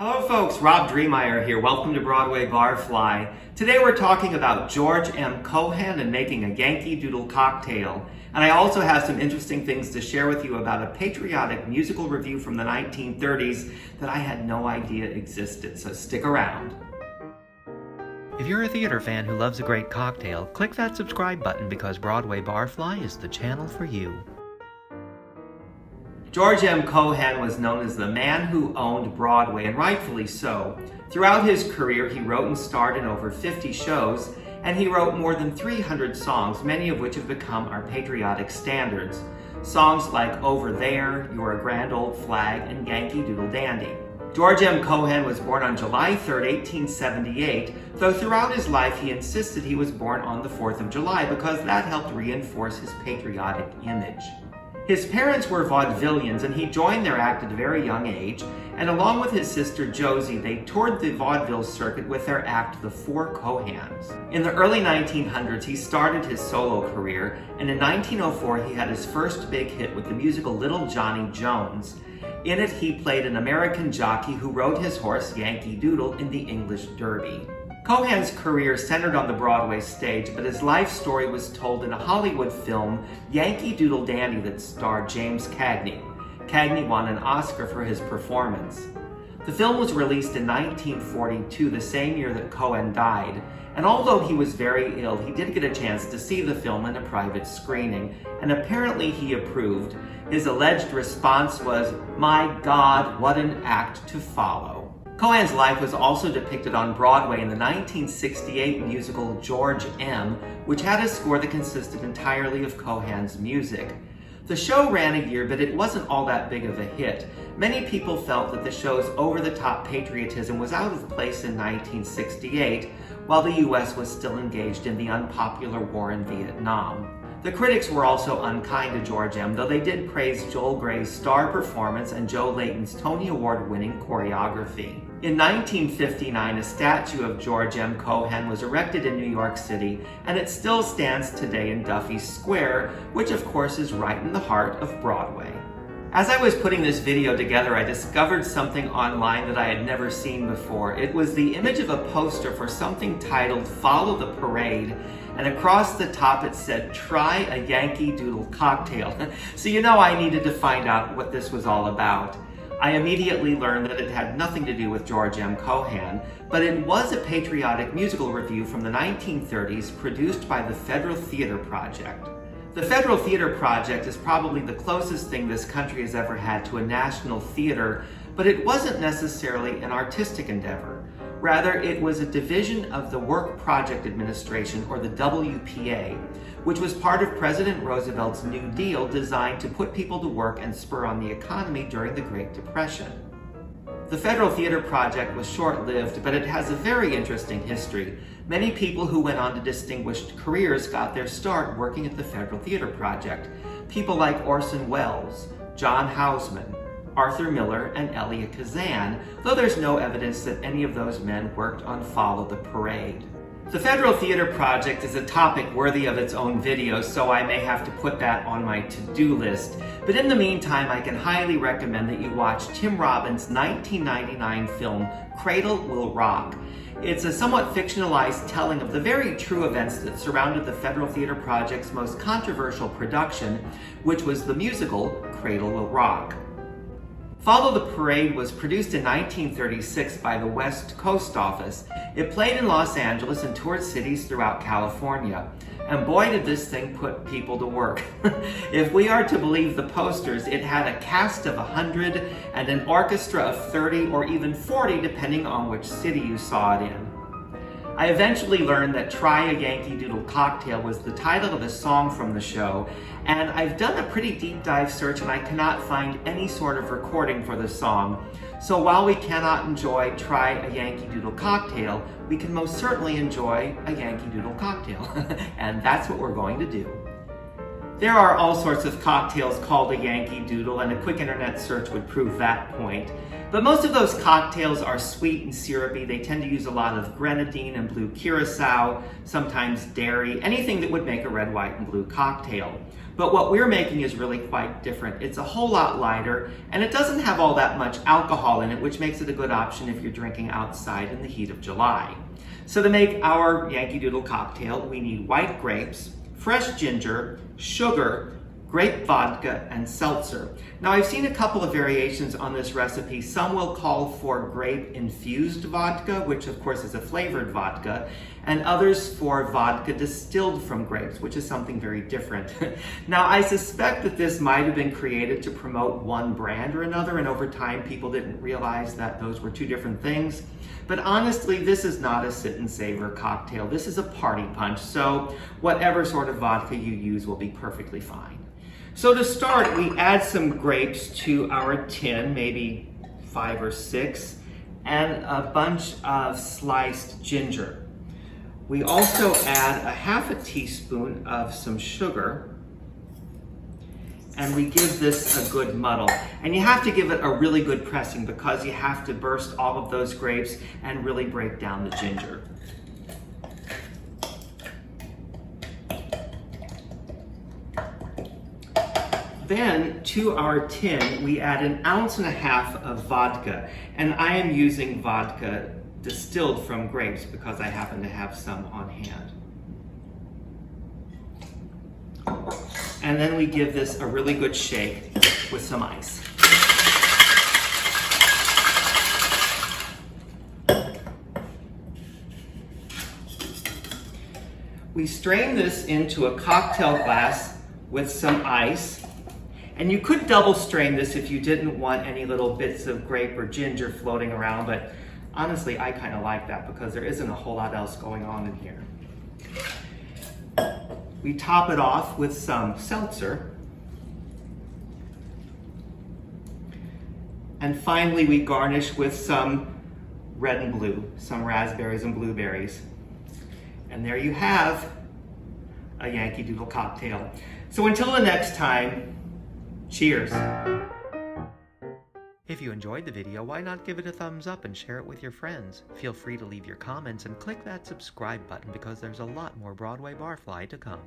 Hello folks, Rob Dreemeyer here. Welcome to Broadway Barfly. Today we're talking about George M Cohan and making a Yankee Doodle Cocktail. And I also have some interesting things to share with you about a patriotic musical revue from the 1930s that I had no idea existed, so stick around. If you're a theater fan who loves a great cocktail, click that subscribe button because Broadway Barfly is the channel for you. George M. Cohan was known as the man who owned Broadway, and rightfully so. Throughout his career, he wrote and starred in over 50 shows, and he wrote more than 300 songs, many of which have become our patriotic standards. Songs like Over There, You're a Grand Old Flag, and Yankee Doodle Dandy. George M. Cohan was born on July 3, 1878, though throughout his life he insisted he was born on the 4th of July because that helped reinforce his patriotic image. His parents were vaudevillians, and he joined their act at a very young age, and along with his sister Josie, they toured the vaudeville circuit with their act, The Four Cohans. In the early 1900s, he started his solo career, and in 1904 he had his first big hit with the musical Little Johnny Jones. In it, he played an American jockey who rode his horse Yankee Doodle in the English Derby. Cohan's career centered on the Broadway stage, but his life story was told in a Hollywood film, Yankee Doodle Dandy, that starred James Cagney. Cagney won an Oscar for his performance. The film was released in 1942, the same year that Cohan died, and although he was very ill, he did get a chance to see the film in a private screening, and apparently he approved. His alleged response was, "My God, what an act to follow." Cohan's life was also depicted on Broadway in the 1968 musical George M., which had a score that consisted entirely of Cohan's music. The show ran a year, but it wasn't all that big of a hit. Many people felt that the show's over-the-top patriotism was out of place in 1968, while the U.S. was still engaged in the unpopular war in Vietnam. The critics were also unkind to George M., though they did praise Joel Grey's star performance and Joe Layton's Tony Award-winning choreography. In 1959, a statue of George M. Cohan was erected in New York City, and it still stands today in Duffy Square, which of course is right in the heart of Broadway. As I was putting this video together, I discovered something online that I had never seen before. It was the image of a poster for something titled Follow the Parade, and across the top it said, "Try a Yankee Doodle Cocktail." So you know I needed to find out what this was all about. I immediately learned that it had nothing to do with George M. Cohan, but it was a patriotic musical revue from the 1930s produced by the Federal Theater Project. The Federal Theater Project is probably the closest thing this country has ever had to a national theater, but it wasn't necessarily an artistic endeavor. Rather, it was a division of the Work Project Administration, or the WPA, which was part of President Roosevelt's New Deal designed to put people to work and spur on the economy during the Great Depression. The Federal Theater Project was short-lived, but it has a very interesting history. Many people who went on to distinguished careers got their start working at the Federal Theater Project. People like Orson Welles, John Houseman, Arthur Miller, and Elia Kazan, though there's no evidence that any of those men worked on Follow the Parade. The Federal Theater Project is a topic worthy of its own video, so I may have to put that on my to-do list. But in the meantime, I can highly recommend that you watch Tim Robbins' 1999 film, Cradle Will Rock. It's a somewhat fictionalized telling of the very true events that surrounded the Federal Theater Project's most controversial production, which was the musical Cradle Will Rock. Follow the Parade was produced in 1936 by the West Coast Office. It played in Los Angeles and toured cities throughout California. And boy, did this thing put people to work. If we are to believe the posters, it had a cast of 100 and an orchestra of 30 or even 40, depending on which city you saw it in. I eventually learned that Try a Yankee Doodle Cocktail was the title of a song from the show, and I've done a pretty deep dive search and I cannot find any sort of recording for the song. So while we cannot enjoy Try a Yankee Doodle Cocktail, we can most certainly enjoy a Yankee Doodle Cocktail. And that's what we're going to do. There are all sorts of cocktails called a Yankee Doodle, and a quick internet search would prove that point. But most of those cocktails are sweet and syrupy. They tend to use a lot of grenadine and blue curacao, sometimes dairy, anything that would make a red, white, and blue cocktail. But what we're making is really quite different. It's a whole lot lighter, and it doesn't have all that much alcohol in it, which makes it a good option if you're drinking outside in the heat of July. So to make our Yankee Doodle cocktail, we need white grapes, fresh ginger, sugar, grape vodka, and seltzer. Now I've seen a couple of variations on this recipe. Some will call for grape-infused vodka, which of course is a flavored vodka, and others for vodka distilled from grapes, which is something very different. Now I suspect that this might have been created to promote one brand or another, and over time people didn't realize that those were two different things. But honestly, this is not a sit and savor cocktail. This is a party punch, so whatever sort of vodka you use will be perfectly fine. So to start, we add some grapes to our tin, maybe 5 or 6, and a bunch of sliced ginger. We also add a ½ teaspoon of some sugar, and we give this a good muddle. And you have to give it a really good pressing because you have to burst all of those grapes and really break down the ginger. Then to our tin, we add 1.5 ounces of vodka. And I am using vodka distilled from grapes because I happen to have some on hand. And then we give this a really good shake with some ice. We strain this into a cocktail glass with some ice. And you could double strain this if you didn't want any little bits of grape or ginger floating around, but honestly, I kind of like that because there isn't a whole lot else going on in here. We top it off with some seltzer. And finally, we garnish with some red and blue, some raspberries and blueberries. And there you have a Yankee Doodle cocktail. So until the next time, cheers. If you enjoyed the video, why not give it a thumbs up and share it with your friends? Feel free to leave your comments and click that subscribe button because there's a lot more Broadway Barfly to come.